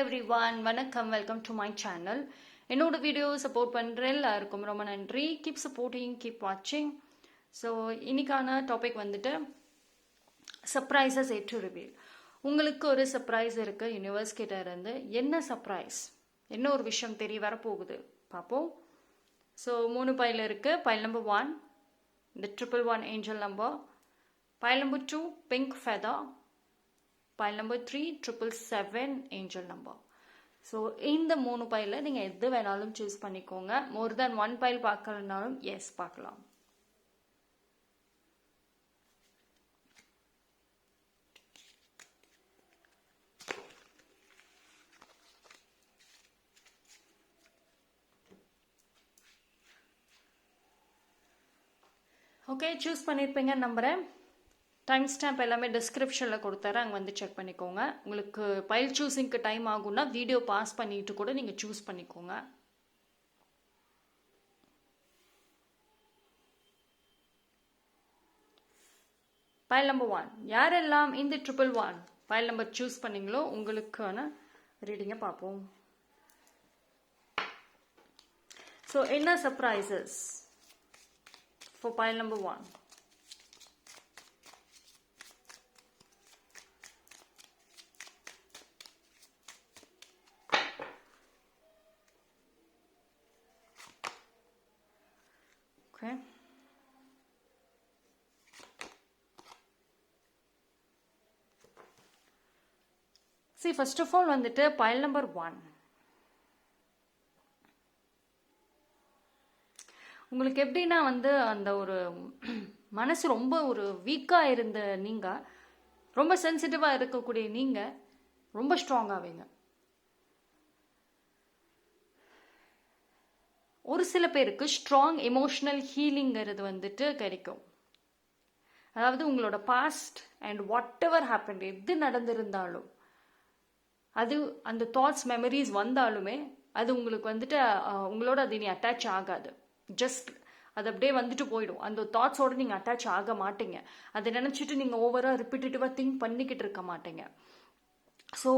everyone, வணக்கம், welcome to my channel. என்னோட video support பண்ணுற எல்லாருக்கும் ரொம்ப நன்றி. கீப் சப்போர்ட்டிங், கீப் வாட்சிங். ஸோ இன்னைக்கான டாபிக் வந்துட்டு சர்ப்ரைசஸ் எட் டு ரிவீல். உங்களுக்கு ஒரு சர்ப்ரைஸ் இருக்கு யூனிவர்ஸ் கிட்ட இருந்து. என்ன சர்ப்ரைஸ், என்ன ஒரு விஷயம் தெரிய வரப்போகுது பார்ப்போம். ஸோ 3 பைல் இருக்கு. பைல் நம்பர் 1 இந்த 111 angel number, file number 2 pink feather, pile number 3 777 angel number. So இந்த 3 பைலில் நீங்கள் எது வேணாலும் சூஸ் பண்ணிக்கோங்க. மோர் தேன் 1 பைல் பார்க்கலனாலும் எஸ் பார்க்கலாம். ஓகே, சூஸ் பண்ணியிருப்பீங்க நம்புகிறேன். டைம் ஸ்டாம்ப் எல்லாமே டிஸ்கிரிப்ஷனில் கொடுத்தாரு, அங்கே வந்து செக் பண்ணிக்கோங்க. உங்களுக்கு பைல் சூஸிங்க்கு டைம் ஆகும்னா வீடியோ பாஸ் பண்ணிட்டு கூட நீங்கள் சூஸ் பண்ணிக்கோங்க. பைல் நம்பர் 1 யாரெல்லாம் இந்த 111 பைல் நம்பர் சூஸ் பண்ணீங்களோ உங்களுக்கான ரீடிங்கை பார்ப்போம். ஸோ என்ன surprises for file number 1? Okay. See, first of all வந்துட்டு pile number 1 உங்களுக்கு எப்படின்னா வந்து அந்த ஒரு மனசு ரொம்ப ஒரு வீக்காக இருந்த நீங்கள், ரொம்ப சென்சிட்டிவாக இருக்கக்கூடிய நீங்கள் ரொம்ப ஸ்ட்ராங் ஆவீங்க. ஒரு சில பேருக்கு ஸ்ட்ராங் எமோஷனல் ஹீலிங்கிறது வந்துட்டு கிடைக்கும். அதாவது உங்களோட past and whatever happen, எது நடந்திருந்தாலும் அது அந்த தாட்ஸ் மெமரிஸ் வந்தாலுமே அது உங்களுக்கு வந்துட்டு உங்களோட அது இனி அட்டாச் ஆகாது. ஜஸ்ட் அது அப்படியே வந்துட்டு போயிடும். அந்த தாட்ஸோடு நீங்கள் அட்டாச் ஆக மாட்டீங்க. அதை நினச்சிட்டு நீங்கள் ஓவராக ரிப்பீட்டேட்டிவாக திங்க் பண்ணிக்கிட்டு இருக்க மாட்டீங்க. ஸோ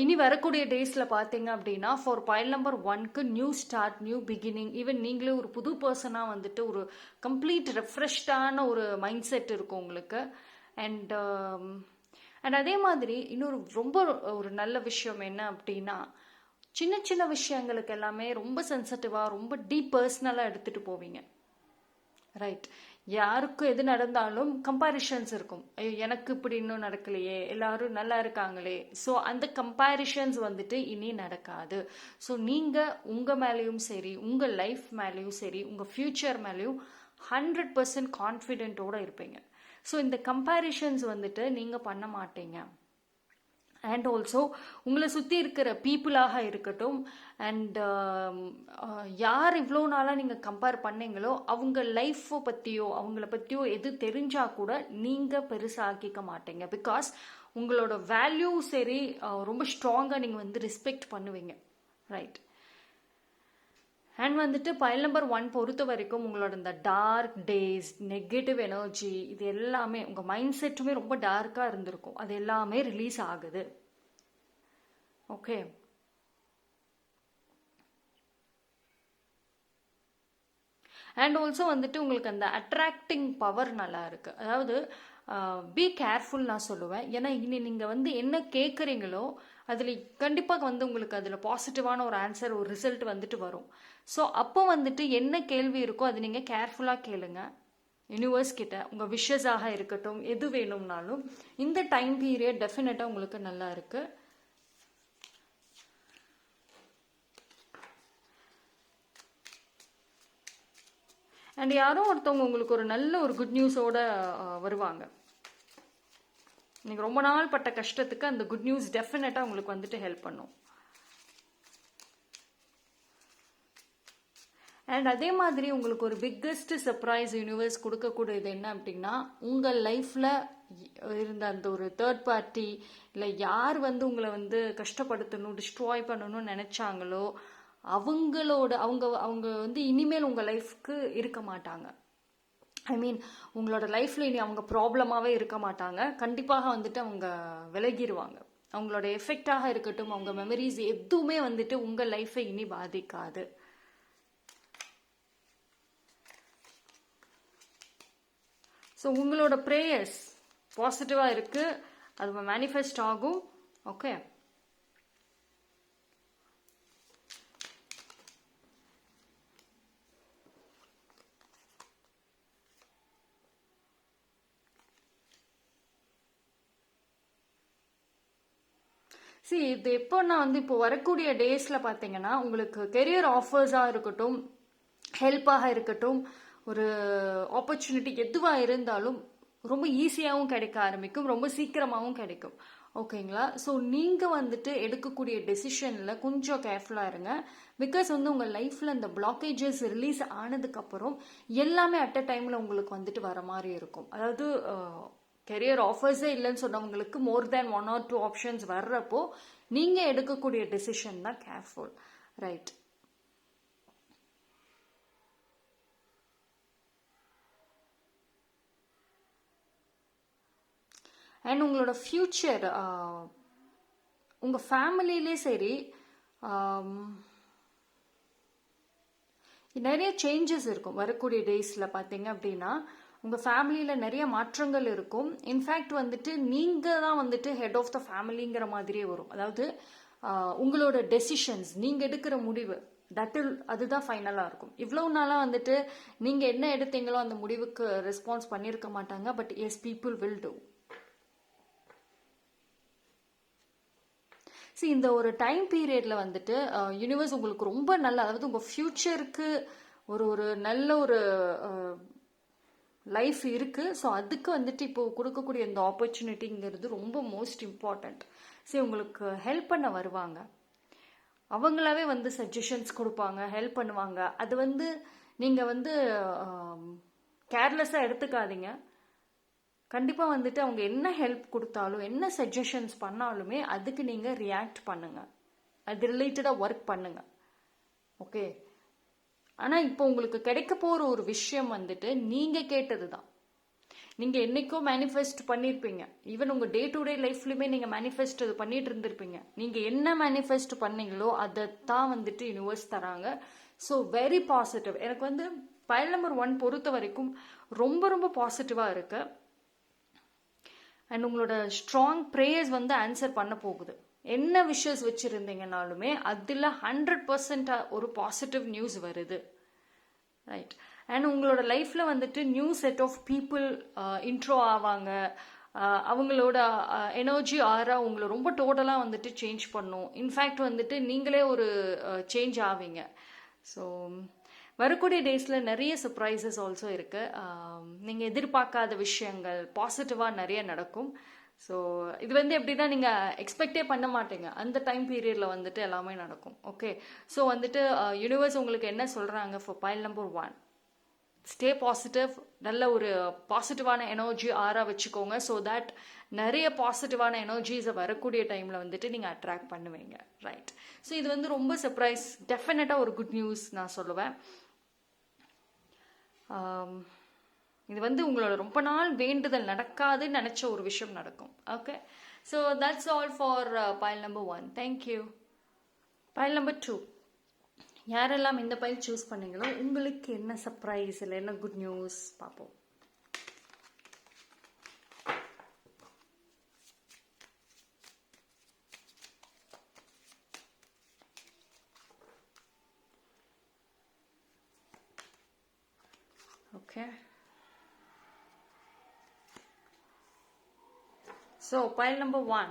இனி வரக்கூடிய டேஸில் பார்த்தீங்க அப்படின்னா ஃபார் பைல் நம்பர் 1க்கு new start, new beginning, even நீங்களே ஒரு புது பர்சனாக வந்துட்டு ஒரு கம்ப்ளீட் ரெஃப்ரெஷ்டான ஒரு மைண்ட் செட் இருக்கும் உங்களுக்கு. அண்ட் அதே மாதிரி இன்னொரு ரொம்ப ஒரு நல்ல விஷயம் என்ன அப்படின்னா, சின்ன சின்ன விஷயங்களுக்கு எல்லாமே ரொம்ப சென்சிட்டிவாக ரொம்ப டீப் பர்சனலாக எடுத்துகிட்டு போவீங்க. ரைட், யாருக்கும் எது நடந்தாலும் கம்பேரிஷன்ஸ் இருக்கும். எனக்கு இப்படி இன்னும் நடக்கலையே, எல்லாரும் நல்லா இருக்காங்களே. ஸோ அந்த கம்பேரிஷன்ஸ் வந்துட்டு இனி நடக்காது. ஸோ நீங்கள் உங்கள் மேலேயும் சரி, உங்கள் லைஃப் மேலேயும் சரி, உங்கள் ஃப்யூச்சர் மேலேயும் 100% கான்ஃபிடென்ட்டோடு இருப்பீங்க. ஸோ இந்த கம்பேரிஷன்ஸ் வந்துட்டு நீங்கள் பண்ண மாட்டீங்க. அண்ட் ஆல்சோ உங்களை சுற்றி இருக்கிற பீப்புளாக இருக்கட்டும், அண்ட் யார் இவ்வளோ நாளாக நீங்கள் கம்பேர் பண்ணீங்களோ அவங்க லைஃப்பை பற்றியோ அவங்கள பற்றியோ எது தெரிஞ்சால் கூட நீங்கள் பெருசாக்கிக்க மாட்டீங்க. பிகாஸ் உங்களோட வேல்யூ சரி ரொம்ப ஸ்ட்ராங்காக நீங்கள் வந்து ரெஸ்பெக்ட் பண்ணுவீங்க. ரைட். அண்ட் வந்துட்டு பைல் நம்பர் 1 பொறுத்த வரைக்கும் உங்களோட இந்த டார்க் டேஸ், நெகட்டிவ் எனர்ஜி, இது எல்லாமே உங்கள் மைண்ட் செட்டுமே ரொம்ப டார்க்காக இருந்திருக்கும். அது எல்லாமே ரிலீஸ் ஆகுது. ஓகே. அண்ட் ஆல்சோ வந்துட்டு உங்களுக்கு அந்த அட்ராக்டிங் பவர் நல்லா இருக்கு. அதாவது பி கேர்ஃபுல் நான் சொல்லுவேன். ஏன்னா இனி நீங்கள் வந்து என்ன கேட்குறீங்களோ அதில் கண்டிப்பாக வந்து உங்களுக்கு அதில் பாசிட்டிவான ஒரு ஆன்சர், ஒரு ரிசல்ட் வந்துட்டு வரும். ஸோ அப்போ வந்துட்டு என்ன கேள்வி இருக்கோ அது நீங்கள் கேர்ஃபுல்லாக கேளுங்க யூனிவர்ஸ் கிட்ட. உங்கள் விஷஸாக இருக்கட்டும், எது வேணும்னாலும் இந்த டைம் பீரியட் டெஃபினட்டாக உங்களுக்கு நல்லா இருக்கு. அண்ட் யாரோ ஒருத்தவங்க உங்களுக்கு ஒரு நல்ல ஒரு குட் நியூஸோட வருவாங்க. நீங்கள் ரொம்ப நாள் பட்ட கஷ்டத்துக்கு அந்த குட் நியூஸ் டெஃபினட்டாக உங்களுக்கு வந்துட்டு ஹெல்ப் பண்ணும். அண்ட் அதே மாதிரி உங்களுக்கு ஒரு பிக்கஸ்ட் சர்ப்ரைஸ் யூனிவர்ஸ் கொடுக்கக்கூடியது என்ன அப்படின்னா, உங்கள் லைஃப்பில் இருந்த அந்த ஒரு தேர்ட் பார்ட்டி இல்லை யார் வந்து உங்களை வந்து கஷ்டப்படுத்தணும், டிஸ்ட்ராய் பண்ணணும்னு நினச்சாங்களோ அவங்க வந்து இனிமேல் உங்கள் லைஃப்க்கு இருக்க மாட்டாங்க. ஐ மீன் உங்களோட லைஃப்பில் இனி அவங்க ப்ராப்ளமாகவே இருக்க மாட்டாங்க. கண்டிப்பாக வந்துட்டு அவங்க விலகிடுவாங்க. அவங்களோட எஃபெக்டாக இருக்கட்டும், அவங்க மெமரிஸ் எதுவுமே வந்துட்டு உங்கள் லைஃப்பை இனி பாதிக்காது. ஸோ உங்களோட ப்ரேயர்ஸ் பாசிட்டிவாக இருக்குது, அது மேனிஃபெஸ்ட் ஆகும். ஓகே, இது எப்போன்னா வந்து இப்போ வரக்கூடிய டேஸில் பார்த்தீங்கன்னா உங்களுக்கு கெரியர் ஆஃபர்ஸாக இருக்கட்டும், ஹெல்ப்பாக இருக்கட்டும், ஒரு ஆப்பர்ச்சுனிட்டி எதுவாக இருந்தாலும் ரொம்ப ஈஸியாகவும் கிடைக்க ஆரம்பிக்கும், ரொம்ப சீக்கிரமாகவும் கிடைக்கும். ஓகேங்களா? ஸோ நீங்கள் வந்துட்டு எடுக்கக்கூடிய டெசிஷனில் கொஞ்சம் கேர்ஃபுல்லாக இருங்க. பிகாஸ் வந்து உங்கள் லைஃப்பில் இந்த பிளாக்கேஜஸ் ரிலீஸ் ஆனதுக்கப்புறம் எல்லாமே அட் அ டைமில் உங்களுக்கு வந்துட்டு வர மாதிரி இருக்கும். அதாவது கெரியர் ஆஃபர்ஸே இல்லைன்னு சொன்னவங்களுக்கு மோர் தேன் 1 or 2 ஆப்ஷன்ஸ் வர்றப்போ நீங்கள் எடுக்கக்கூடிய டெசிஷன் தான் கேர்ஃபுல். ரைட். அண்ட் உங்களோட ஃப்யூச்சர், உங்கள் ஃபேமிலியிலே சரி, நிறைய சேஞ்சஸ் இருக்கும் வரக்கூடிய டேஸில் பார்த்தீங்க அப்படின்னா. உங்கள் ஃபேமிலியில் நிறைய மாற்றங்கள் இருக்கும். இன்ஃபேக்ட் வந்துட்டு நீங்கள் தான் வந்துட்டு ஹெட் ஆஃப் த ஃபேமிலிங்கிற மாதிரியே வரும். அதாவது உங்களோட டெசிஷன்ஸ், நீங்கள் எடுக்கிற முடிவு அதுதான் ஃபைனலாக இருக்கும். இவ்வளோ நாளாக வந்துட்டு நீங்கள் என்ன எடுத்தீங்களோ அந்த முடிவுக்கு ரெஸ்பான்ஸ் பண்ணியிருக்க மாட்டாங்க. But yes, people will do. இந்த ஒரு டைம் பீரியடில் வந்துட்டு யூனிவர்ஸ் உங்களுக்கு ரொம்ப நல்ல, அதாவது உங்கள் ஃப்யூச்சருக்கு ஒரு நல்ல ஒரு லைஃப் இருக்குது. ஸோ அதுக்கு வந்துட்டு இப்போ கொடுக்கக்கூடிய இந்த ஆப்பர்ச்சுனிட்டிங்கிறது ரொம்ப மோஸ்ட் இம்பார்ட்டண்ட். உங்களுக்கு ஹெல்ப் பண்ண வருவாங்க, அவங்களாவே வந்து சஜஷன்ஸ் கொடுப்பாங்க, ஹெல்ப் பண்ணுவாங்க. அது வந்து நீங்கள் வந்து கேர்லெஸ்ஸாக எடுத்துக்காதீங்க. கண்டிப்பாக வந்துட்டு அவங்க என்ன ஹெல்ப் கொடுத்தாலும், என்ன சஜஷன்ஸ் பண்ணாலுமே அதுக்கு நீங்கள் ரியாக்ட் பண்ணுங்க, அது ரிலேட்டடாக ஒர்க் பண்ணுங்க. ஓகே. ஆனால் இப்போ உங்களுக்கு கிடைக்க போகிற ஒரு விஷயம் வந்துட்டு நீங்கள் கேட்டது தான். நீங்கள் என்றைக்கோ மேனிஃபெஸ்ட் பண்ணியிருப்பீங்க. ஈவன் உங்கள் டே டு டே லைஃப்லையுமே நீங்கள் மேனிஃபெஸ்ட் அது பண்ணிட்டு இருந்திருப்பீங்க. நீங்கள் என்ன மேனிஃபெஸ்ட் பண்ணீங்களோ அதை தான் வந்துட்டு யூனிவர்ஸ் தராங்க. So very positive. எனக்கு வந்து பைல் நம்பர் 1 பொறுத்த வரைக்கும் ரொம்ப ரொம்ப பாசிட்டிவாக இருக்கு. அண்ட் உங்களோட ஸ்ட்ராங் ப்ரேயர்ஸ் வந்து ஆன்சர் பண்ண போகுது. என்ன விஷஸ் வச்சுருந்தீங்கனாலுமே அதில் 100% ஒரு பாசிட்டிவ் நியூஸ் வருது. ரைட். அண்ட் உங்களோட லைஃப்பில் வந்துட்டு new set of people intro ஆவாங்க. அவங்களோட எனர்ஜி ஆரா உங்களை ரொம்ப டோட்டலாக வந்துட்டு சேஞ்ச் பண்ணும். இன்ஃபேக்ட் வந்துட்டு நீங்களே ஒரு சேஞ்ச் ஆவீங்க. ஸோ வரக்கூடிய டேஸில் நிறைய சர்ப்ரைசஸ் ஆல்சோ இருக்குது. நீங்கள் எதிர்பார்க்காத விஷயங்கள் பாசிட்டிவாக நிறைய நடக்கும். ஸோ இது வந்து எப்படின்னா நீங்கள் எக்ஸ்பெக்டே பண்ண மாட்டீங்க, அந்த டைம் பீரியடில் வந்துட்டு எல்லாமே நடக்கும். ஓகே. ஸோ வந்துட்டு யூனிவர்ஸ் உங்களுக்கு என்ன சொல்கிறாங்க for file number 1, stay positive. நல்ல ஒரு பாசிட்டிவான எனர்ஜி ஆரா வச்சுக்கோங்க. ஸோ தட் நிறைய பாசிட்டிவான எனர்ஜிஸை வரக்கூடிய டைமில் வந்துட்டு நீங்கள் அட்ராக்ட் பண்ணுவீங்க. ரைட். ஸோ இது வந்து ரொம்ப சர்ப்ரைஸ், டெஃபினட்டாக ஒரு குட் நியூஸ் நான் சொல்லுவேன். இது வந்து உங்களோட ரொம்ப நாள் வேண்டுதல் நடக்காதுன்னு நினச்ச ஒரு விஷயம் நடக்கும். Okay. So that's all for file number 1. Thank you. File number 2, யாரெல்லாம் இந்த பைல் சூஸ் பண்ணீங்களோ உங்களுக்கு என்ன சர்ப்ரைஸ் இல்லை என்ன குட் நியூஸ் பார்ப்போம். Okay. So file number 1,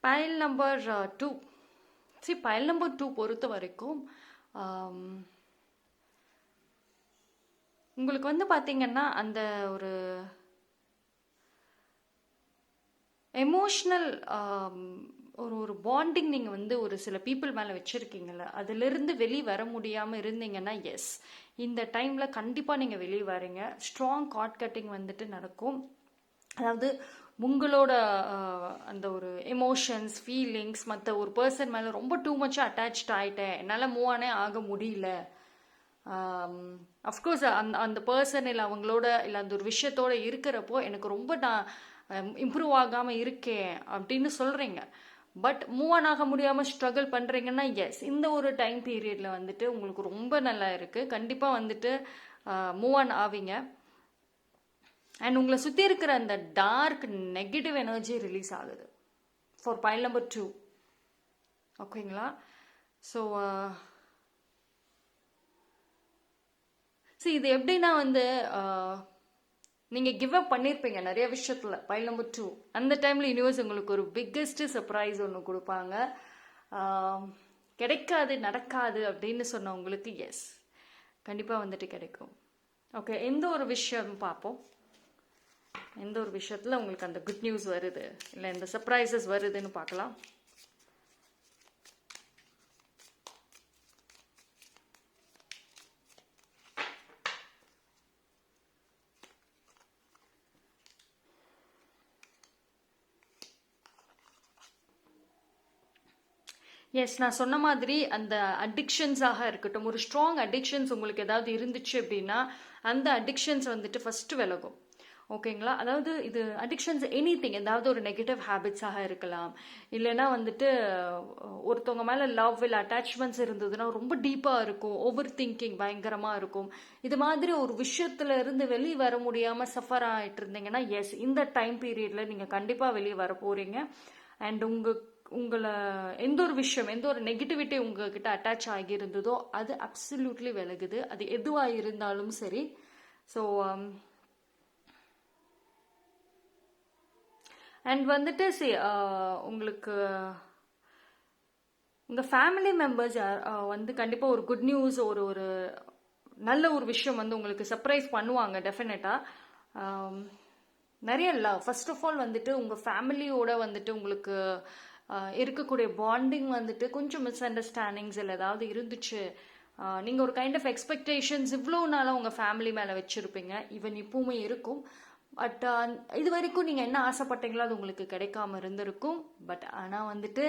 file number 2. File number 2 பொறுத்த வரைக்கும் உங்களுக்கு வந்து பார்த்தீங்கன்னா அந்த ஒரு எமோஷ்னல் ஒரு பாண்டிங் நீங்கள் வந்து ஒரு சில பீப்புள் மேலே வச்சுருக்கீங்கள, அதிலிருந்து வெளியே வர முடியாமல் இருந்தீங்கன்னா எஸ், இந்த டைமில் கண்டிப்பாக நீங்கள் வெளியே வரீங்க. ஸ்ட்ராங் கார்ட் கட்டிங் வந்துட்டு நடக்கும். அதாவது உங்களோட அந்த ஒரு எமோஷன்ஸ், ஃபீலிங்ஸ் மற்ற ஒரு பர்சன் மேலே ரொம்ப டூ மச்சாக அட்டாச்ட் ஆகிட்டேன், என்னால் மூவ் ஆனே ஆக முடியல. அஃப்கோர்ஸ் அந்த பர்சன் இல்லை அவங்களோட இல்லை அந்த ஒரு விஷயத்தோடு இருக்கிறப்போ எனக்கு ரொம்ப நான் இம்ப்ரூவ் ஆகாமல் இருக்கேன் அப்படின்னு சொல்கிறீங்க. பட் மூவ் ஆன் ஆக முடியாமல் ஸ்ட்ரகிள் பண்ணுறீங்கன்னா எஸ், இந்த ஒரு டைம் பீரியடில் வந்துட்டு உங்களுக்கு ரொம்ப நல்லா இருக்குது. கண்டிப்பாக வந்துட்டு மூவ் ஆன் ஆவீங்க. அண்ட் உங்களை சுற்றி இருக்கிற அந்த டார்க் நெகட்டிவ் எனர்ஜி ரிலீஸ் ஆகுது ஃபார் பைல் நம்பர் 2. ஓகேங்களா? ஸோ இது எப்படின்னா வந்து நீங்கள் கிவ் அப் பண்ணியிருப்பீங்க நிறைய விஷயத்தில் பைல் நம்பர் 2. அந்த டைமில் யூனிவர்ஸ் உங்களுக்கு ஒரு பிக்கெஸ்ட் சர்ப்ரைஸ் ஒன்று கொடுப்பாங்க. கிடைக்காது, நடக்காது அப்படின்னு சொன்ன உங்களுக்கு எஸ், கண்டிப்பாக வந்துட்டு கிடைக்கும். ஓகே, எந்த ஒரு விஷயம் பார்ப்போம். எந்த ஒரு விஷயத்தில் உங்களுக்கு அந்த குட் நியூஸ் வருது, இல்லை இந்த சர்ப்ரைசஸ் வருதுன்னு பார்க்கலாம். எஸ், நான் சொன்ன மாதிரி அந்த அடிக்ஷன்ஸாக இருக்கட்டும், ஒரு ஸ்ட்ராங் அடிக்ஷன்ஸ் உங்களுக்கு ஏதாவது இருந்துச்சு அப்படின்னா அந்த அடிக்ஷன்ஸ் வந்துட்டு ஃபஸ்ட்டு விலகும். ஓகேங்களா? அதாவது இது அடிக்ஷன்ஸ் எனிதிங், ஏதாவது ஒரு நெகட்டிவ் ஹேபிட்ஸாக இருக்கலாம், இல்லைன்னா வந்துட்டு ஒருத்தவங்க மேலே லவ் இல்லை அட்டாச்மெண்ட்ஸ் இருந்ததுன்னா ரொம்ப டீப்பாக இருக்கும், ஓவர் திங்கிங் பயங்கரமாக இருக்கும். இது மாதிரி ஒரு விஷயத்துல இருந்து வெளியே வர முடியாமல் சஃபர் ஆகிட்டு இருந்தீங்கன்னா எஸ், இந்த டைம் பீரியடில் நீங்கள் கண்டிப்பாக வெளியே வர போகிறீங்க. அண்ட் உங்களை எந்த ஒரு விஷயம், எந்த ஒரு நெகட்டிவிட்டி உங்ககிட்ட அட்டாச் ஆகியிருந்ததோ அது அப்சல்யூட்லி விலகுது, அது எதுவாக இருந்தாலும் சரி. ஸோ அண்ட் வந்துட்டு உங்களுக்கு உங்கள் ஃபேமிலி மெம்பர்ஸ் வந்து கண்டிப்பாக ஒரு குட் நியூஸ், ஒரு நல்ல ஒரு விஷயம் வந்து உங்களுக்கு சர்ப்ரைஸ் பண்ணுவாங்க டெஃபினட்டாக. நிறைய லவ், ஃபர்ஸ்ட் ஆஃப் ஆல் வந்துட்டு உங்கள் ஃபேமிலியோட வந்துட்டு உங்களுக்கு இருக்கக்கூடிய பாண்டிங் வந்துட்டு கொஞ்சம் மிஸ் அண்டர்ஸ்டாண்டிங்ஸ் இல்லை ஏதாவது இருந்துச்சு, நீங்கள் ஒரு கைண்ட் ஆஃப் எக்ஸ்பெக்டேஷன்ஸ் இவ்வளோ நாளாக உங்கள் ஃபேமிலி மேலே வச்சுருப்பீங்க, ஈவன் இப்பவுமே இருக்கும். பட் இது வரைக்கும் நீங்கள் என்ன ஆசைப்பட்டீங்களோ அது உங்களுக்கு கிடைக்காம இருந்திருக்கும். பட் ஆனால் வந்துட்டு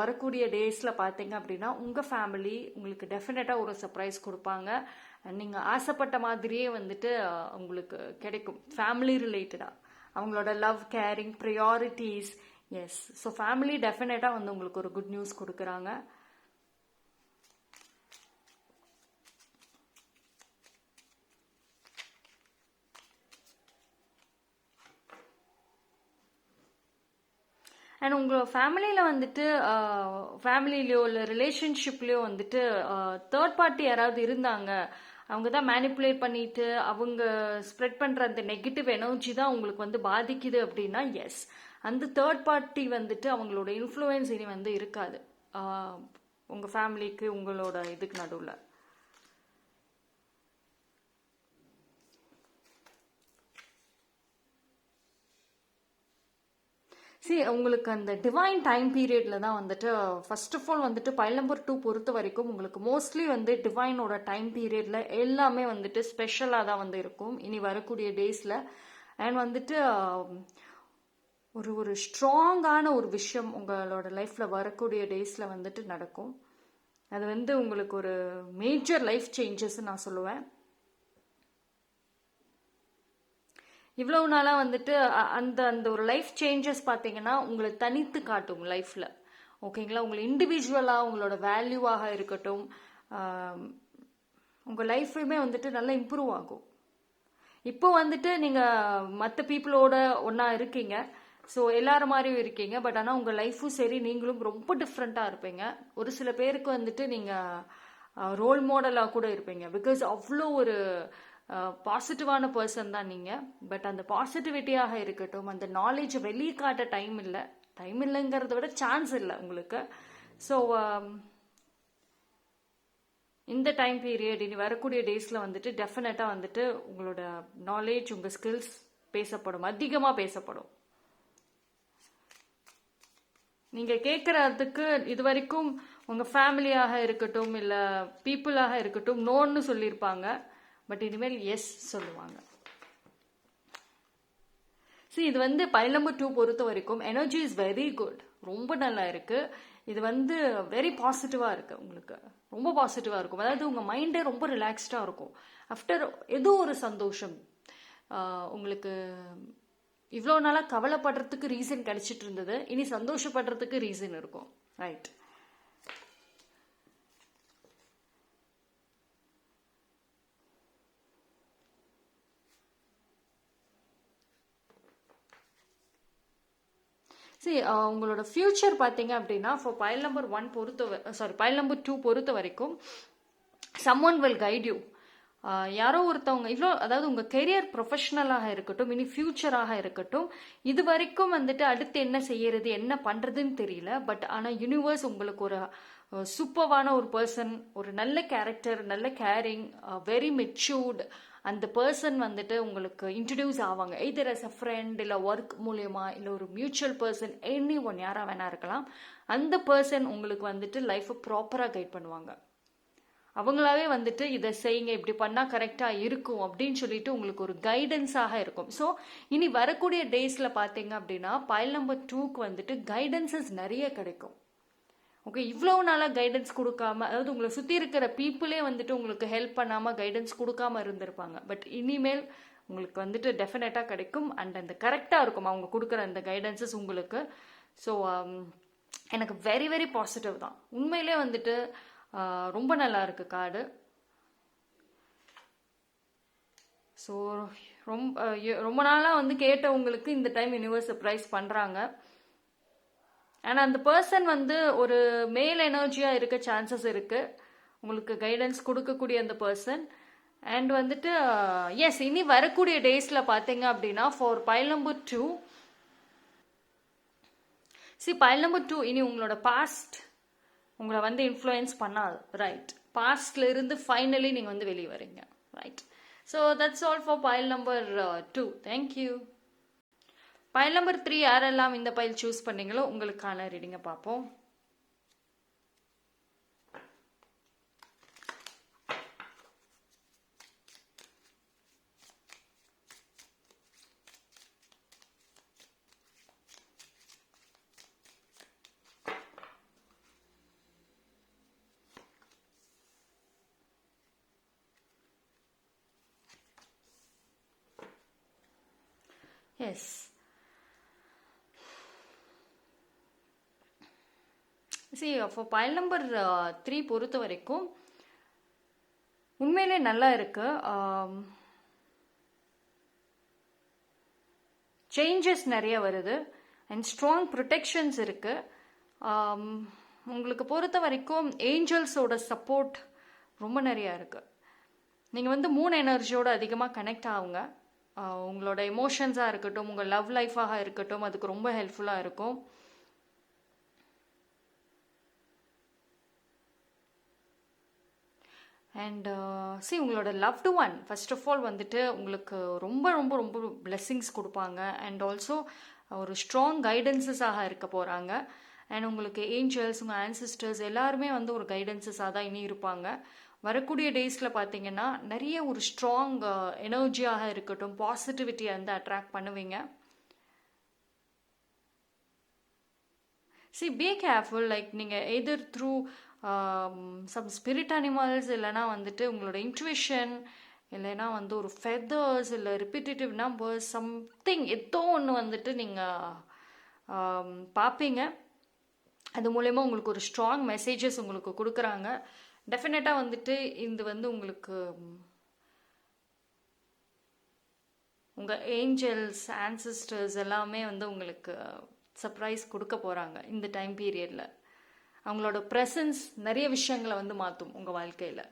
வரக்கூடிய டேஸில் பார்த்தீங்க அப்படின்னா உங்கள் ஃபேமிலி உங்களுக்கு டெஃபினட்டாக ஒரு சர்ப்ரைஸ் கொடுப்பாங்க. நீங்கள் ஆசைப்பட்ட மாதிரியே வந்துட்டு உங்களுக்கு கிடைக்கும். ஃபேமிலி ரிலேட்டடாக அவங்களோட love, caring, priorities. Yes, so family டெஃபினட்டாக வந்து உங்களுக்கு ஒரு குட் நியூஸ் கொடுக்குறாங்க. அண்ட் உங்கள் ஃபேமிலியில் வந்துட்டு ஃபேமிலிலையோ இல்லை ரிலேஷன்ஷிப்லேயோ வந்துட்டு தேர்ட் பார்ட்டி யாராவது இருந்தாங்க, அவங்க தான் மேனிப்புலேட் பண்ணிட்டு அவங்க ஸ்ப்ரெட் பண்ணுற அந்த நெகட்டிவ் எனர்ஜி தான் உங்களுக்கு வந்து பாதிக்குது அப்படின்னா எஸ், அந்த தேர்ட் பார்ட்டி வந்துட்டு அவங்களோட இன்ஃப்ளூயன்ஸ் இனி வந்து இருக்காது உங்கள் ஃபேமிலிக்கு உங்களோட இதுக்கு நடுவில். உங்களுக்கு அந்த டிவைன் டைம் பீரியட்ல தான் வந்துட்டு ஃபர்ஸ்ட் ஆஃப் ஆல் வந்துட்டு பைல் நம்பர் 2 பொறுத்த வரைக்கும் உங்களுக்கு மோஸ்ட்லி வந்து டிவைனோட டைம் பீரியட்ல எல்லாமே வந்துட்டு ஸ்பெஷலாக தான் வந்து இருக்கும் இனி வரக்கூடிய டேஸில். அண்ட் வந்துட்டு ஒரு ஸ்ட்ராங்கான ஒரு விஷயம் உங்களோட லைஃப்பில் வரக்கூடிய டேஸில் வந்துட்டு நடக்கும். அது வந்து உங்களுக்கு ஒரு மேஜர் லைஃப் சேஞ்சஸ் நான் சொல்லுவேன். இவ்வளவு நாளாக வந்துட்டு அந்த அந்த ஒரு லைஃப் சேஞ்சஸ் பார்த்தீங்கன்னா உங்களை தனித்து காட்டும் லைஃப்பில். ஓகேங்களா? உங்களை இண்டிவிஜுவலாக உங்களோட வேல்யூவாக இருக்கட்டும், உங்கள் லைஃபுமே வந்துட்டு நல்லா இம்ப்ரூவ் ஆகும். இப்போ வந்துட்டு நீங்கள் மற்ற பீப்புளோட ஒன்றா இருக்கீங்க, ஸோ எல்லாரும் மாதிரியும் இருக்கீங்க. பட் ஆனால் உங்கள் லைஃப்பும் சரி, நீங்களும் ரொம்ப டிஃப்ரெண்ட்டாக இருப்பீங்க. ஒரு சில பேருக்கு வந்துட்டு நீங்கள் ரோல் மாடலாக கூட இருப்பீங்க. பிகாஸ் அவ்வளோ ஒரு பாசிட்டிவான பர்சன் தான் நீங்கள். பட் அந்த பாசிட்டிவிட்டியாக இருக்கட்டும், அந்த நாலேஜை வெளியே காட்ட டைம் இல்லைங்கிறத விட சான்ஸ் இல்லை உங்களுக்கு. ஸோ இந்த டைம் பீரியட் இனி வரக்கூடிய டேஸில் வந்துட்டு டெஃபினட்டாக வந்துட்டு உங்களோட நாலேஜ், உங்கள் ஸ்கில்ஸ் பேசப்படும், அதிகமாக பேசப்படும். நீங்கள் கேட்குறதுக்கு இது வரைக்கும் உங்கள் ஃபேமிலியாக இருக்கட்டும் இல்லை பீப்புளாக இருக்கட்டும் நோன்னு சொல்லியிருப்பாங்க. பட் இனிமேல் எஸ் சொல்லுவாங்க. இது வந்து பைல் நம்பர் 2 பொறுத்த வரைக்கும் எனர்ஜி இஸ் வெரி குட், ரொம்ப நல்லா இருக்கு. இது வந்து வெரி பாசிட்டிவா இருக்கு, உங்களுக்கு ரொம்ப பாசிட்டிவா இருக்கும். அதாவது உங்க மைண்டே ரொம்ப ரிலாக்ஸ்டா இருக்கும் ஆஃப்டர் ஏதோ ஒரு சந்தோஷம் உங்களுக்கு இவ்வளோ நாளாக கவலைப்படுறதுக்கு ரீசன் கிடைச்சிட்டு இருந்தது, இனி சந்தோஷப்படுறதுக்கு ரீசன் இருக்கும். ரைட். சரி, உங்களோட ஃபியூச்சர் பார்த்தீங்க அப்படின்னா for file number 1 file number 2 பொறுத்த வரைக்கும் someone will guide you. யாரோ ஒருத்தவங்க அதாவது உங்கள் கெரியர் ப்ரொஃபஷனலாக இருக்கட்டும், இனி ஃபியூச்சராக இருக்கட்டும், இது வரைக்கும் வந்துட்டு அடுத்து என்ன செய்யறது என்ன பண்ணுறதுன்னு தெரியல. பட் ஆனால் யூனிவர்ஸ் உங்களுக்கு ஒரு சூப்பர்வான ஒரு பர்சன், ஒரு நல்ல கேரக்டர், நல்ல கேரிங், வெரி மெச்சூர்டு அந்த பர்சன் வந்துட்டு உங்களுக்கு இன்ட்ரடியூஸ் ஆவாங்க. எய்தர் அஸ் அ ஃப்ரெண்ட், இல்லை ஒர்க் மூலயமா, இல்லை ஒரு மியூச்சுவல் பர்சன், எனி ஒன் யாராக வேணா இருக்கலாம். அந்த பர்சன் உங்களுக்கு வந்துட்டு லைஃப்பை ப்ராப்பராக கைட் பண்ணுவாங்க. அவங்களாவே வந்துட்டு இதை செய்யுங்க, இப்படி பண்ணால் கரெக்டாக இருக்கும் அப்படின்னு சொல்லிட்டு உங்களுக்கு ஒரு கைடன்ஸாக இருக்கும். ஸோ இனி வரக்கூடிய டேஸில் பார்த்தீங்க அப்படின்னா பைல் நம்பர் 2க்கு வந்துட்டு கைடன்சஸ் நிறைய கிடைக்கும். ஓகே, இவ்வளோ நாளாக கைடன்ஸ் கொடுக்காம, அதாவது உங்களை சுற்றி இருக்கிற பீப்புளே வந்துட்டு உங்களுக்கு ஹெல்ப் பண்ணாமல் கைடன்ஸ் கொடுக்காம இருந்திருப்பாங்க. பட் இனிமேல் உங்களுக்கு வந்துட்டு டெஃபினட்டாக கிடைக்கும். அண்ட் அந்த கரெக்டாக இருக்கும் அவங்க கொடுக்குற அந்த கைடன்சஸ் உங்களுக்கு. ஸோ எனக்கு வெரி வெரி பாசிட்டிவ் தான். உண்மையிலே வந்துட்டு ரொம்ப நல்லா இருக்கு கார்டு. ஸோ ரொம்ப நாளாக வந்து கேட்டவங்களுக்கு இந்த டைம் யூனிவர்ஸ் சர்ப்ரைஸ் பண்ணுறாங்க. ஆனால் அந்த பர்சன் வந்து ஒரு மேல் எனர்ஜியாக இருக்க சான்சஸ் இருக்குது, உங்களுக்கு கைடன்ஸ் கொடுக்கக்கூடிய அந்த பர்சன். அண்ட் வந்துட்டு எஸ், இனி வரக்கூடிய டேஸில் பார்த்தீங்க அப்படின்னா for file number 2, file number 2 இனி உங்களோட பாஸ்ட் உங்களை வந்து இன்ஃப்ளூயன்ஸ் பண்ணாது. ரைட். பாஸ்ட்ல இருந்து ஃபைனலி நீங்கள் வந்து வெளியே வரீங்க. Right. So that's all for file number 2. Thank you. File number 3 யாரெல்லாம் இந்த பைல் சூஸ் பண்ணீங்களோ உங்களுக்கான ரீடிங்கை பார்ப்போம். எஸ், ஃபார் பைல் நம்பர் 3 பொறுத்த வரைக்கும் உண்மையிலே நல்லா இருக்கு. சேஞ்சஸ் நிறைய வருது அண்ட் ஸ்ட்ராங் ப்ரொடெக்ஷன்ஸ் இருக்கு. உங்களுக்கு பொறுத்த வரைக்கும் ஏஞ்சல்ஸோட சப்போர்ட் ரொம்ப நிறையா இருக்கு. நீங்கள் வந்து 3 எனர்ஜியோட அதிகமாக கனெக்ட் ஆகுங்க. உங்களோட எமோஷன்ஸாக இருக்கட்டும், உங்கள் லவ் லைஃபாக இருக்கட்டும், அதுக்கு ரொம்ப ஹெல்ப்ஃபுல்லாக இருக்கும். அண்ட் உங்களோட loved one first of all வந்துட்டு உங்களுக்கு ரொம்ப ரொம்ப ரொம்ப பிளெஸ்ஸிங்ஸ் கொடுப்பாங்க. அண்ட் ஆல்சோ ஒரு ஸ்ட்ராங் கைடன்சஸாக இருக்க போகிறாங்க. அண்ட் உங்களுக்கு ஏஞ்சல்ஸ், உங்கள் ஆன்சிஸ்டர்ஸ் எல்லாருமே வந்து ஒரு கைடன்சஸாக தான் இனி இருப்பாங்க. வரக்கூடிய டேஸில் பார்த்தீங்கன்னா நிறைய ஒரு ஸ்ட்ராங் எனர்ஜியாக இருக்கட்டும், பாசிட்டிவிட்டியை வந்து அட்ராக்ட் பண்ணுவீங்க. Be careful. லைக் நீங்கள் எதர் த்ரூ சம் ஸ்பிரிட் அனிமல்ஸ், இல்லைனா வந்துட்டு உங்களோட இன்ட்யூஷன், இல்லைனா வந்து ஒரு ஃபெதர்ஸ், இல்லை ரிப்பீட்டேட்டிவ் நம்பர்ஸ், சம்திங் ஏதோ ஒன்று வந்துட்டு நீங்கள் பார்ப்பீங்க. அது மூலயமா உங்களுக்கு ஒரு ஸ்ட்ராங் மெசேஜஸ் உங்களுக்கு கொடுக்குறாங்க. டெஃபினட்டாக வந்துட்டு இது வந்து உங்களுக்கு உங்கள் ஏஞ்சல்ஸ், ஆன்சிஸ்டர்ஸ் எல்லாமே வந்து உங்களுக்கு சர்ப்ரைஸ் கொடுக்க போகிறாங்க இந்த டைம் பீரியடில். அவங்களோட ப்ரெசன்ஸ் நிறைய விஷயங்களை வந்து மாற்றும் உங்கள் வாழ்க்கையில்.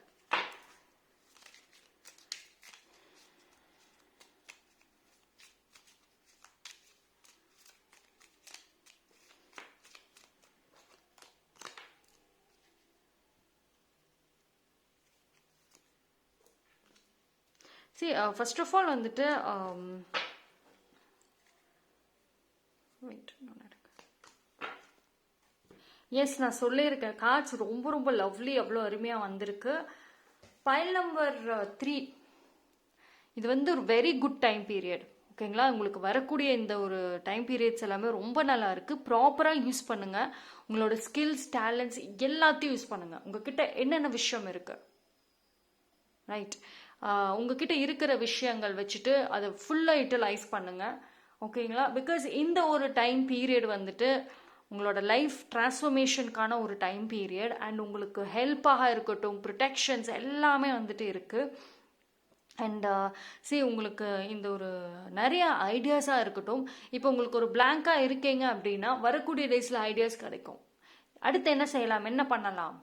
ஃபர்ஸ்ட் ஆஃப் ஆல் வந்துட்டு எஸ், நான் சொல்லியிருக்கேன் கார்ட்ஸ் ரொம்ப ரொம்ப லவ்லி, அவ்வளோ அருமையாக வந்திருக்கு. பைல் நம்பர் 3 இது வந்து ஒரு வெரி குட் டைம் பீரியட். ஓகேங்களா, உங்களுக்கு வரக்கூடிய இந்த ஒரு டைம் பீரியட்ஸ் எல்லாமே ரொம்ப நல்லா இருக்குது. ப்ராப்பராக யூஸ் பண்ணுங்கள். உங்களோட ஸ்கில்ஸ், டேலண்ட்ஸ் எல்லாத்தையும் யூஸ் பண்ணுங்கள். உங்ககிட்ட என்னென்ன விஷயம் இருக்குது, ரைட், உங்ககிட்ட இருக்கிற விஷயங்கள் வச்சுட்டு அதை ஃபுல்லாக யூட்டிலைஸ் பண்ணுங்கள். ஓகேங்களா? பிகாஸ் இந்த ஒரு டைம் பீரியட் வந்துட்டு உங்களோட லைஃப் டிரான்ஸ்ஃபர்மேஷனுக்கான ஒரு டைம் பீரியட் அண்ட் உங்களுக்கு ஹெல்ப்பாக இருக்கட்டும், ப்ரொடெக்ஷன்ஸ் எல்லாமே வந்துட்டு இருக்குது. அண்ட் உங்களுக்கு இந்த ஒரு நிறைய ஐடியாஸாக இருக்கட்டும். இப்போ உங்களுக்கு ஒரு பிளாங்காக இருக்கீங்க அப்படின்னா வரக்கூடிய டேஸில் ஐடியாஸ் கிடைக்கும். அடுத்து என்ன செய்யலாம், என்ன பண்ணலாம்.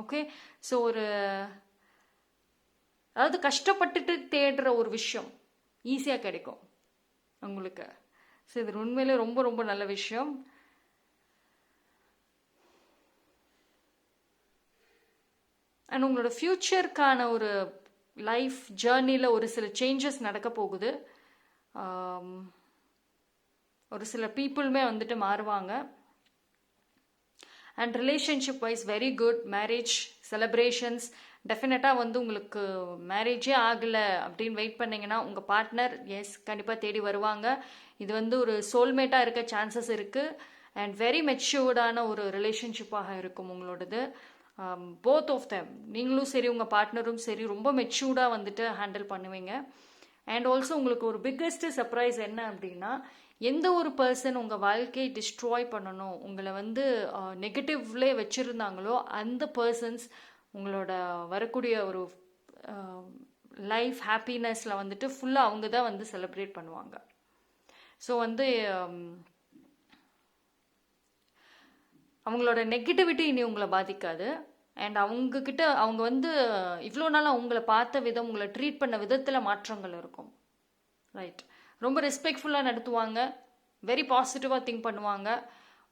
ஓகே, ஸோ அதாவது கஷ்டப்பட்டுட்டு தேடுற ஒரு விஷயம் ஈஸியாக கிடைக்கும் உங்களுக்கு. ஸோ இது உண்மையிலே ரொம்ப ரொம்ப நல்ல விஷயம். அண்ட் உங்களோட ஃப்யூச்சருக்கான ஒரு லைஃப் ஜேர்னியில் ஒரு சில சேஞ்சஸ் நடக்க போகுது. ஒரு சில பீப்புளுமே வந்துட்டு மாறுவாங்க. And relationship wise very good. Marriage celebrations டெஃபினட்டாக உங்களுக்கு மேரேஜே ஆகலை அப்படின்னு வெயிட் பண்ணிங்கன்னா உங்கள் பார்ட்னர் கண்டிப்பாக தேடி வருவாங்க. இது ஒரு சோல்மேட்டாக இருக்க சான்சஸ் இருக்குது. அண்ட் வெரி மெச்சூர்டான ஒரு ரிலேஷன்ஷிப்பாக இருக்கும் உங்களோடது. போத் ஆஃப் தெம், நீங்களும் சரி உங்கள் பார்ட்னரும் சரி ரொம்ப மெச்சூர்டாக வந்துட்டு ஹேண்டில் பண்ணுவீங்க. அண்ட் ஆல்சோ உங்களுக்கு ஒரு பிக்கெஸ்ட் சர்ப்ரைஸ் என்ன அப்படின்னா, எந்த ஒரு பர்சன் உங்கள் வாழ்க்கையை டிஸ்ட்ராய் பண்ணணும், உங்களை நெகட்டிவ்லே வச்சுருந்தாங்களோ அந்த பர்சன்ஸ் உங்களோட வரக்கூடிய ஒரு லைஃப் ஹாப்பினஸில் வந்துட்டு ஃபுல்லாக அவங்க தான் செலிப்ரேட் பண்ணுவாங்க. ஸோ அவங்களோட நெகட்டிவிட்டி இனி உங்களை பாதிக்காது. அண்ட் அவங்கக்கிட்ட அவங்க இவ்வளோ நாள் அவங்கள பார்த்த விதம், உங்களை ட்ரீட் பண்ண விதத்தில் மாற்றங்கள் இருக்கும். ரைட், ரொம்ப ரெஸ்பெக்ட்ஃபுல்லாக நடத்துவாங்க, வெரி பாசிட்டிவாக திங்க் பண்ணுவாங்க,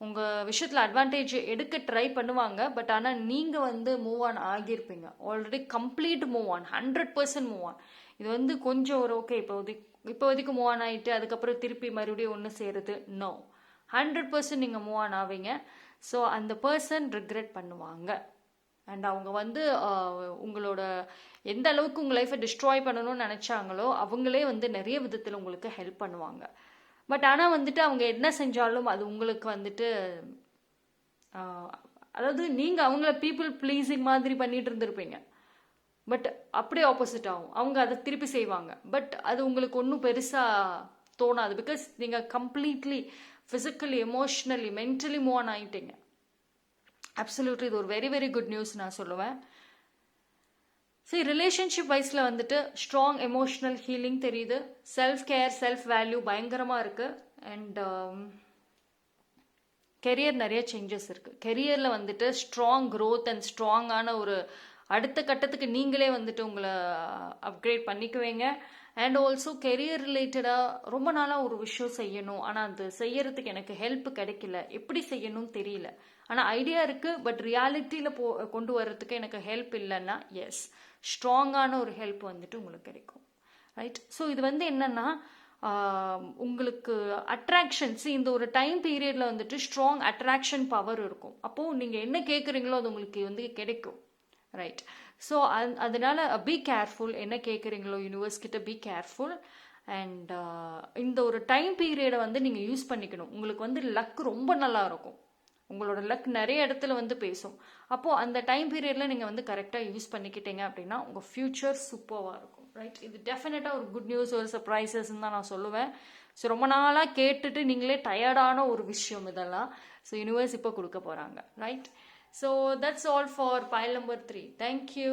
உங்கள் விஷயத்தில் அட்வான்டேஜ் எடுக்க ட்ரை பண்ணுவாங்க. பட் ஆனால் நீங்கள் மூவ் ஆன் ஆகியிருப்பீங்க already. Complete move on, 100% move on. இது கொஞ்சம் ஒரு ஓகே இப்போதைக்கு மூவ் ஆன் ஆகிட்டு அதுக்கப்புறம் திருப்பி மறுபடியும் ஒன்று சேருது. நோ, 100% நீங்கள் மூவ் ஆன் ஆவீங்க. ஸோ அந்த பர்சன் ரிக்ரெட் பண்ணுவாங்க. அண்ட் அவங்க உங்களோட எந்த அளவுக்கு உங்கள் லைஃப்பை டிஸ்ட்ராய் பண்ணணும்னு நினச்சாங்களோ அவங்களே நிறைய விதத்தில் உங்களுக்கு ஹெல்ப் பண்ணுவாங்க. பட் ஆனால் அவங்க என்ன செஞ்சாலும் அது உங்களுக்கு அதாவது நீங்கள் அவங்கள பீப்புள் ப்ளீஸிங் மாதிரி பண்ணிட்டு இருந்திருப்பீங்க. பட் அப்படியே ஆப்போசிட் ஆகும், அவங்க அதை திருப்பி செய்வாங்க. பட் அது உங்களுக்கு ஒன்றும் பெருசாக தோணாது. பிகாஸ் நீங்கள் completely physically, emotionally, mentally move on ஆகிட்டீங்க. அப்சல்யூட்லி இது ஒரு வெரி வெரி குட் நியூஸ் நான் சொல்லுவேன். சரி, ரிலேஷன்ஷிப் வைஸில் ஸ்ட்ராங் எமோஷ்னல் ஹீலிங் தெரியுது. செல்ஃப் கேர், செல்ஃப் வேல்யூ பயங்கரமாக இருக்குது. அண்ட் கெரியர் நிறைய சேஞ்சஸ் இருக்குது. கெரியரில் ஸ்ட்ராங் க்ரோத் அண்ட் ஸ்ட்ராங்கான ஒரு அடுத்த கட்டத்துக்கு நீங்களே உங்களை அப்கிரேட் பண்ணிக்குவீங்க. அண்ட் ஆல்சோ கெரியர் ரிலேட்டடாக ரொம்ப நாளாக ஒரு விஷயம் செய்யணும், ஆனால் அது செய்யறதுக்கு எனக்கு ஹெல்ப் கிடைக்கல, எப்படி செய்யணும்னு தெரியல, ஆனால் ஐடியா இருக்குது பட் ரியாலிட்டியில் கொண்டு வர்றதுக்கு எனக்கு ஹெல்ப் இல்லைன்னா ஸ்ட்ராங்கான ஒரு ஹெல்ப் உங்களுக்கு கிடைக்கும். ரைட், ஸோ இது என்னன்னா உங்களுக்கு அட்ராக்ஷன்ஸ் இந்த ஒரு டைம் பீரியடில் ஸ்ட்ராங் அட்ராக்ஷன் பவர் இருக்கும். அப்போது நீங்கள் என்ன கேட்குறீங்களோ அது உங்களுக்கு கிடைக்கும். ரைட், ஸோ அதனால பி கேர்ஃபுல், என்ன கேட்குறீங்களோ யூனிவர்ஸ் கிட்ட பி கேர்ஃபுல். அண்ட் இந்த ஒரு டைம் பீரியடை நீங்கள் யூஸ் பண்ணிக்கணும். உங்களுக்கு லக் ரொம்ப நல்லா இருக்கும், உங்களோட லக் நிறைய இடத்துல பேசும். அப்போது அந்த டைம் பீரியடில் நீங்கள் கரெக்டாக யூஸ் பண்ணிக்கிட்டீங்க அப்படின்னா உங்கள் ஃப்யூச்சர் சூப்பராக இருக்கும். ரைட், இது டெஃபினட்டாக ஒரு குட் நியூஸ், ஒரு சர்ப்ரைசஸ்ன்னு தான் நான் சொல்லுவேன். ஸோ ரொம்ப நாளாக கேட்டுட்டு நீங்களே டயர்டான ஒரு விஷயம் இதெல்லாம். ஸோ யூனிவர்ஸ் இப்போ கொடுக்க போகிறாங்க. Right, so that's all for pile number 3. Thank you.